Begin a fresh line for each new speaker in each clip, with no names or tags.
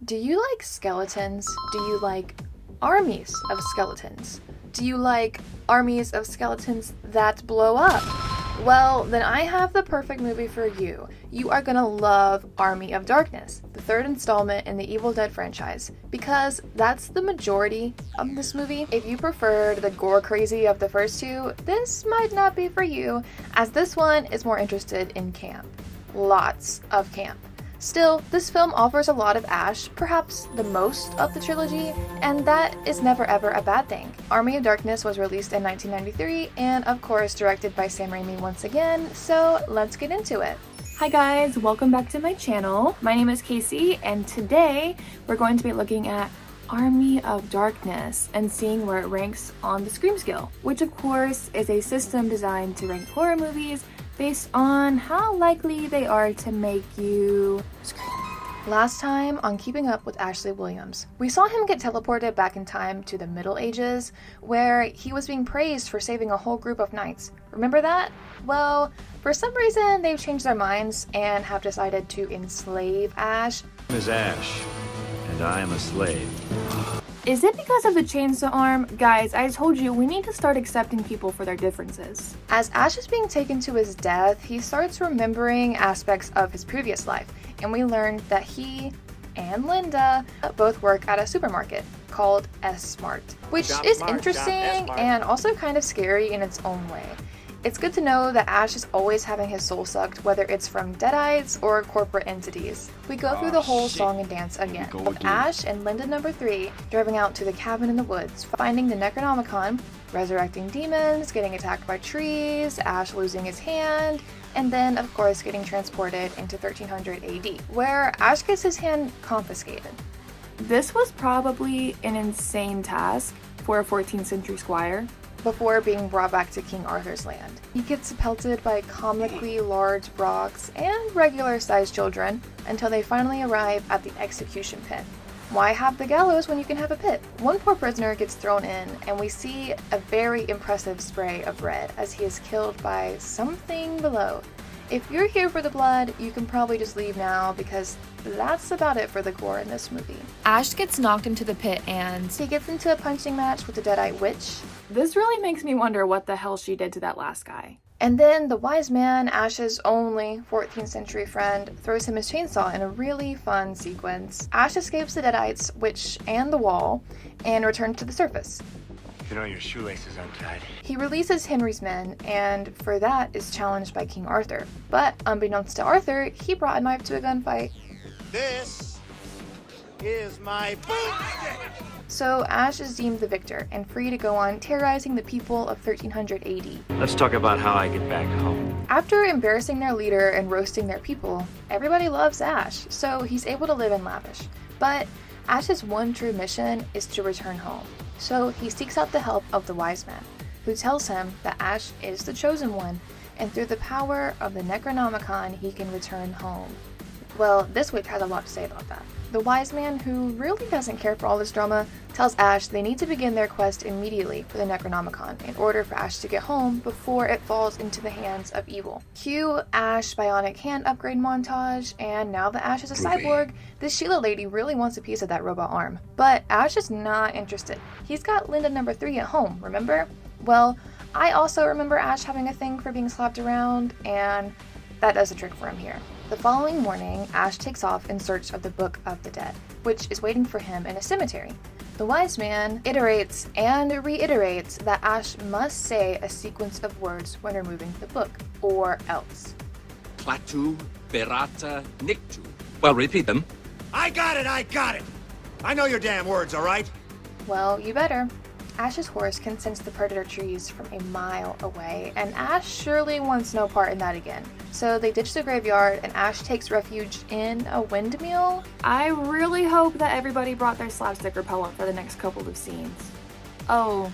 Do you like skeletons? Do you like armies of skeletons? Do you like armies of skeletons that blow up? Well, then I have the perfect movie for you. You are gonna love Army of Darkness, the third installment in the Evil Dead franchise, because that's the majority of this movie. If you preferred the gore crazy of the first two, this might not be for you, as this one is more interested in camp. Lots of camp. Still, this film offers a lot of Ash, perhaps the most of the trilogy, and that is never ever a bad thing. Army of Darkness was released in 1993 and of course directed by Sam Raimi once again, so let's get into it. Hi guys, welcome back to my channel. My name is Casey and today we're going to be looking at Army of Darkness and seeing where it ranks on the Scream scale, which of course is a system designed to rank horror movies based on how likely they are to make you scream. Last time on Keeping Up with Ashley Williams, we saw him get teleported back in time to the Middle Ages, where he was being praised for saving a whole group of knights. Remember that? Well, for some reason they've changed their minds and have decided to enslave Ash.
My name is Ash, and I am a slave.
Is it because of the chainsaw arm? Guys, I told you, we need to start accepting people for their differences. As Ash is being taken to his death, he starts remembering aspects of his previous life, and we learned that he and Linda both work at a supermarket called S-Mart, which is interesting and also kind of scary in its own way. It's good to know that Ash is always having his soul sucked, whether it's from deadites or corporate entities. We go through the whole song and dance again, of Ash and Linda number 3 driving out to the cabin in the woods, finding the Necronomicon, resurrecting demons, getting attacked by trees, Ash losing his hand, and then of course getting transported into 1300 AD, where Ash gets his hand confiscated. This was probably an insane task for a 14th century squire, before being brought back to King Arthur's land. He gets pelted by comically large rocks and regular-sized children until they finally arrive at the execution pit. Why have the gallows when you can have a pit? One poor prisoner gets thrown in, and we see a very impressive spray of red as he is killed by something below. If you're here for the blood, you can probably just leave now because that's about it for the gore in this movie. Ash gets knocked into the pit and he gets into a punching match with the Deadite witch. This really makes me wonder what the hell she did to that last guy. And then the wise man, Ash's only 14th century friend, throws him his chainsaw in a really fun sequence. Ash escapes the Deadites, witch, and the wall, and returns to the surface.
You know your shoelace is untied.
He releases Henry's men, and for that is challenged by King Arthur. But unbeknownst to Arthur, he brought a knife to a gunfight.
This is my boot.
So Ash is deemed the victor and free to go on terrorizing the people of 1300 AD.
Let's talk about how I get back home.
After embarrassing their leader and roasting their people, everybody loves Ash, so he's able to live in lavish. But Ash's one true mission is to return home. So he seeks out the help of the wise man, who tells him that Ash is the chosen one, and through the power of the Necronomicon, he can return home. Well, this witch has a lot to say about that. The wise man, who really doesn't care for all this drama, tells Ash they need to begin their quest immediately for the Necronomicon in order for Ash to get home before it falls into the hands of evil. Cue Ash bionic hand upgrade montage, and now that Ash is a cyborg, this Sheila lady really wants a piece of that robot arm. But Ash is not interested. He's got Linda number 3 at home, remember? Well, I also remember Ash having a thing for being slapped around, and that does the trick for him here. The following morning, Ash takes off in search of the Book of the Dead, which is waiting for him in a cemetery. The wise man iterates and reiterates that Ash must say a sequence of words when removing the book, or else.
Platu, berata, nictu. Well, repeat them.
I got it! I know your damn words, all right?
Well, you better. Ash's horse can sense the predator trees from a mile away, and Ash surely wants no part in that again. So they ditch the graveyard, and Ash takes refuge in a windmill. I really hope that everybody brought their slapstick repellent for the next couple of scenes. Oh,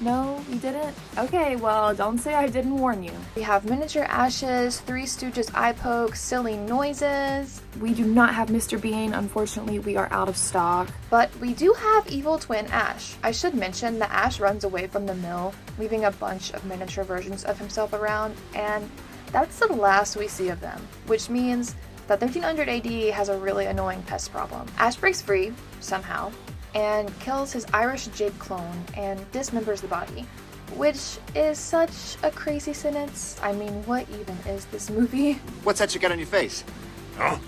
no, you didn't? Okay, well, don't say I didn't warn you. We have miniature Ashes, Three Stooges eye pokes, silly noises. We do not have Mr. Bean, unfortunately we are out of stock. But we do have evil twin Ash. I should mention that Ash runs away from the mill, leaving a bunch of miniature versions of himself around, and that's the last we see of them, which means that 1300 AD has a really annoying pest problem. Ash breaks free, somehow, and kills his Irish Jake clone and dismembers the body, which is such a crazy sentence. I mean, what even is this movie?
What's that you got on your face? Huh?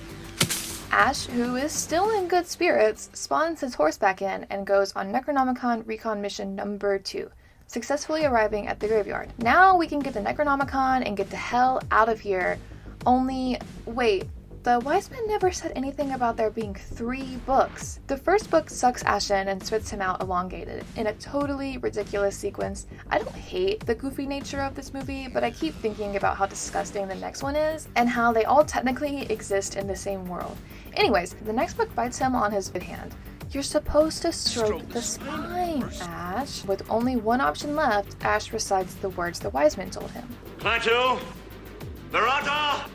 Ash, who is still in good spirits, spawns his horse back in and goes on Necronomicon Recon Mission number 2, successfully arriving at the graveyard. Now we can get the Necronomicon and get the hell out of here. Only, wait, the wise men never said anything about there being 3 books. The first book sucks Ash in and spits him out elongated in a totally ridiculous sequence. I don't hate the goofy nature of this movie, but I keep thinking about how disgusting the next one is and how they all technically exist in the same world. Anyways, the next book bites him on his good hand. You're supposed to stroke the spine, Ash. With only one option left, Ash recites the words the wise men told him.
Klaatu! Verata!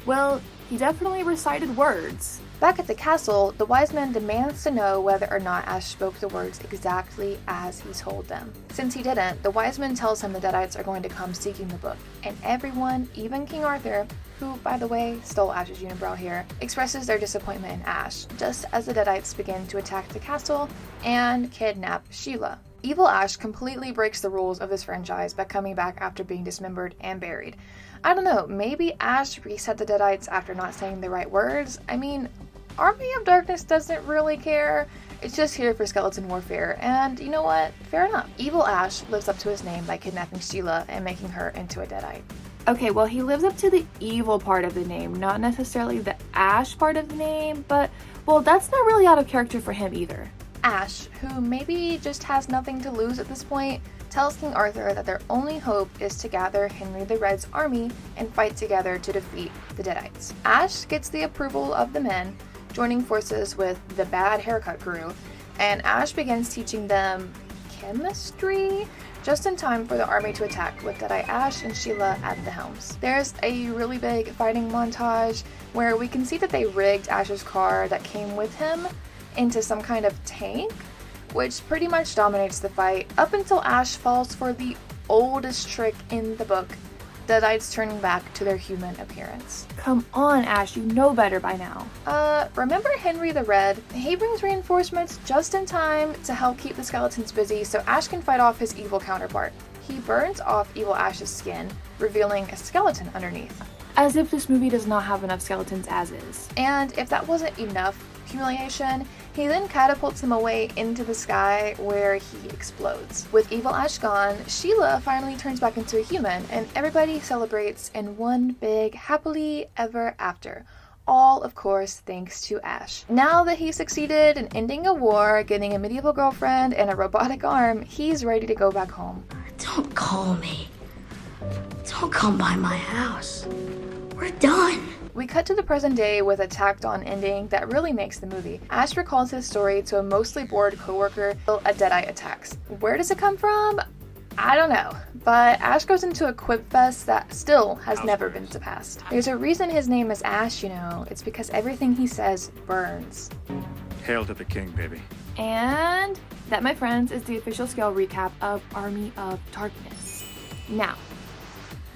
Well, he definitely recited words. Back at the castle, the wise man demands to know whether or not Ash spoke the words exactly as he told them. Since he didn't, the wise man tells him the Deadites are going to come seeking the book, and everyone, even King Arthur, who, by the way, stole Ash's unibrow here, expresses their disappointment in Ash, just as the Deadites begin to attack the castle and kidnap Sheila. Evil Ash completely breaks the rules of this franchise by coming back after being dismembered and buried. I don't know, maybe Ash reset the Deadites after not saying the right words? I mean, Army of Darkness doesn't really care. It's just here for skeleton warfare, and you know what? Fair enough. Evil Ash lives up to his name by kidnapping Sheila and making her into a Deadite. Okay, well, he lives up to the evil part of the name, not necessarily the Ash part of the name, but, well, that's not really out of character for him either. Ash, who maybe just has nothing to lose at this point, tells King Arthur that their only hope is to gather Henry the Red's army and fight together to defeat the Deadites. Ash gets the approval of the men, joining forces with the bad haircut crew, and Ash begins teaching them chemistry just in time for the army to attack, with Deadite Ash and Sheila at the helms. There's a really big fighting montage where we can see that they rigged Ash's car that came with him into some kind of tank, which pretty much dominates the fight up until Ash falls for the oldest trick in the book, Deadites turning back to their human appearance. Come on, Ash, you know better by now. Remember Henry the Red? He brings reinforcements just in time to help keep the skeletons busy so Ash can fight off his evil counterpart. He burns off evil Ash's skin, revealing a skeleton underneath. As if this movie does not have enough skeletons as is. And if that wasn't enough humiliation, he then catapults him away into the sky where he explodes. With evil Ash gone, Sheila finally turns back into a human and everybody celebrates in one big happily ever after. All, of course, thanks to Ash. Now that he's succeeded in ending a war, getting a medieval girlfriend, and a robotic arm, he's ready to go back home.
Don't call me. Don't come by my house. We're done.
We cut to the present day with a tacked-on ending that really makes the movie. Ash recalls his story to a mostly bored coworker until a Deadite attacks. Where does it come from? I don't know, but Ash goes into a quip fest that still has never been surpassed. There's a reason his name is Ash, you know. It's because everything he says burns.
Hail to the king, baby.
And that, my friends, is the official scale recap of Army of Darkness. Now,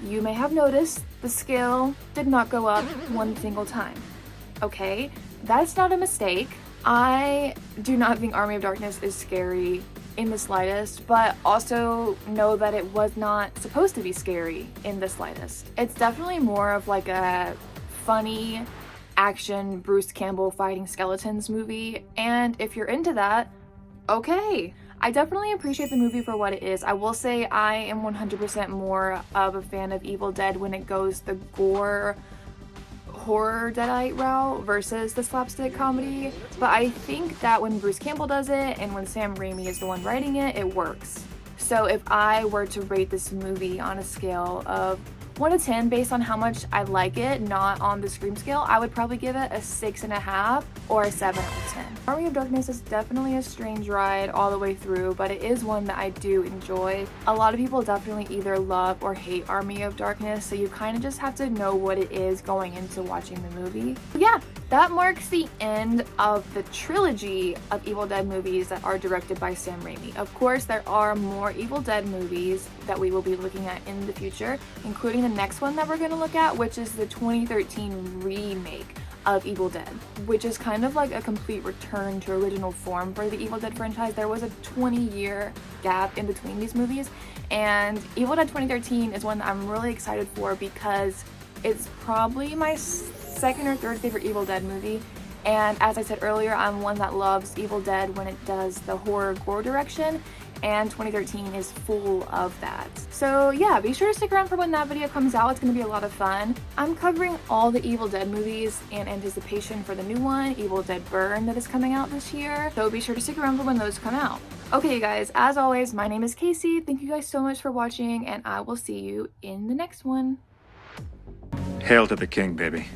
you may have noticed the scale did not go up one single time. Okay, that's not a mistake. I do not think Army of Darkness is scary in the slightest, but also know that it was not supposed to be scary in the slightest. It's definitely more of like a funny action Bruce Campbell fighting skeletons movie, and if you're into that, okay. I definitely appreciate the movie for what it is. I will say I am 100% more of a fan of Evil Dead when it goes the gore horror Deadite route versus the slapstick comedy, but I think that when Bruce Campbell does it and when Sam Raimi is the one writing it, it works. So if I were to rate this movie on a scale of 1 to 10 based on how much I like it, not on the Scream scale, I would probably give it a 6.5 or a 7 out of 10. Army of Darkness is definitely a strange ride all the way through, but it is one that I do enjoy. A lot of people definitely either love or hate Army of Darkness, so you kind of just have to know what it is going into watching the movie. Yeah, that marks the end of the trilogy of Evil Dead movies that are directed by Sam Raimi. Of course, there are more Evil Dead movies that we will be looking at in the future, including the next one that we're going to look at, which is the 2013 remake of Evil Dead, which is kind of like a complete return to original form for the Evil Dead franchise. There was a 20-year gap in between these movies, and Evil Dead 2013 is one that I'm really excited for because it's probably my second or third favorite Evil Dead movie. And as I said earlier, I'm one that loves Evil Dead when it does the horror gore direction, and 2013 is full of that. So yeah, be sure to stick around for when that video comes out. It's going to be a lot of fun. I'm covering all the Evil Dead movies in anticipation for the new one, Evil Dead Burn, that is coming out this year. So be sure to stick around for when those come out. Okay, you guys, as always, my name is Casey. Thank you guys so much for watching, and I will see you in the next one.
Hail to the king, baby.